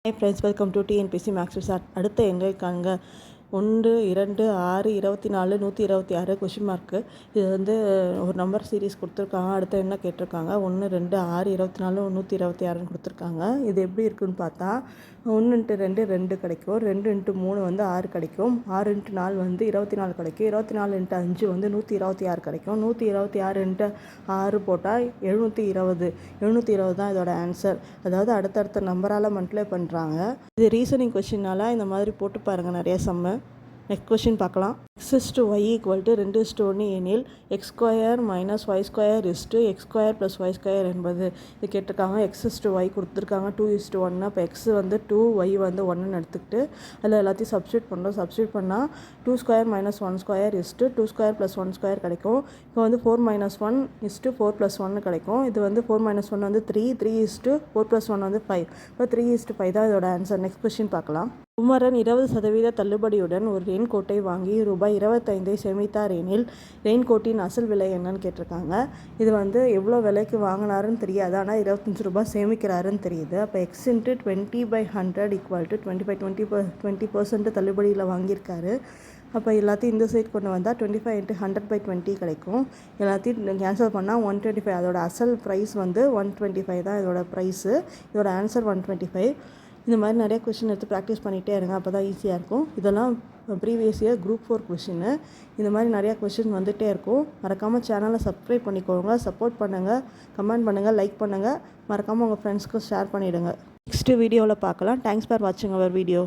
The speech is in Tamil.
High friends, welcome to TNPSC maths resort. அடுத்த எங்கே காண்க 1, 2, 6, 24, 126 கொஷின் மார்க்கு. இது வந்து ஒரு நம்பர் சீரீஸ் கொடுத்துருக்காங்க. அடுத்து என்ன கேட்டிருக்காங்க, 1, 2, 6, 24, 126 கொடுத்துருக்காங்க. இது எப்படி இருக்குன்னு பார்த்தா 1 × 2 2 கிடைக்கும், 2 × 3 வந்து 6 கிடைக்கும், 6 × 4 வந்து 24 கிடைக்கும், 24 × 5 வந்து 126 கிடைக்கும், 126 × 6 போட்டால் 720. 720 தான் இதோட ஆன்சர். அதாவது அடுத்தடுத்த நம்பரால் மல்டிப்ளை பண்ணுறாங்க. இது ரீசனிங் கொஷினால் இந்த மாதிரி போட்டு பாருங்கள், நிறைய சம்மு. நெக்ஸ்ட் கொஷின் பார்க்கலாம். x/y = 2:1 எனில் x² - y² x² + y² என்பது. இது கேட்டிருக்காங்க. x/y கொடுத்துருக்காங்க 2:1. அப்போ x வந்து 2, y வந்து 1ன்னு எடுத்துக்கிட்டு அதில் எல்லாத்தையும் சப்ஸ்டியூட் பண்ணுறோம். சப்ஸ்டியூட் பண்ணால் 2² - 1² 2² + 1² கிடைக்கும். இப்போ வந்து 4 - 1 4 + 1 கிடைக்கும். இது வந்து 4 - 1 வந்து 3 4 + 1 வந்து 5. இப்போ 3:5 தான் இதோட ஆன்சர். நெக்ஸ்ட் கொஷின் பார்க்கலாம். குமரன் 20% தள்ளுபடியுடன் ஒரு ரெயின் கோட்டை வாங்கி ரூபாய் 25 சேமித்தார் எனில் ரெயின் கோட்டின் அசல் விலை என்னன்னு கேட்டிருக்காங்க. இது வந்து எவ்வளோ விலைக்கு வாங்கினாருன்னு தெரியாது, ஆனால் 25 ரூபாய் சேமிக்கிறாருன்னு தெரியுது. அப்போ x × 20/100 = 20% தள்ளுபடியில் வாங்கியிருக்காரு. அப்போ எல்லாத்தையும் இந்த சைட் கொண்டு வந்தால் 25 × 100/20 கிடைக்கும். எல்லாத்தையும் கேன்சல் பண்ணால் 125. அதோட அசல் ப்ரைஸ் வந்து 125 தான் இதோட ப்ரைஸு. இதோட ஆன்சர் 125. இந்த மாதிரி நிறைய கொஷின் எடுத்து ப்ராக்டிஸ் பண்ணிகிட்டே இருங்க, அப்போ தான் ஈஸியாக இருக்கும். இதெல்லாம் ப்ரீவியஸ் இயர் குரூப் 4 கொஷின்னு. இந்த மாதிரி நிறையா கொஷின் வந்துகிட்டே இருக்கும். மறக்காமல் சேனலை சப்ஸ்கிரைப் பண்ணிக்கோங்க, சப்போர்ட் பண்ணுங்கள், கமெண்ட் பண்ணுங்கள், லைக் பண்ணுங்கள். மறக்காமல் உங்கள் ஃப்ரெண்ட்ஸ்க்கு ஷேர் பண்ணிவிடுங்க. நெக்ஸ்ட்டு வீடியோவில் பார்க்கலாம். தேங்க்ஸ் ஃபார் வாட்சிங் அவர் வீடியோ.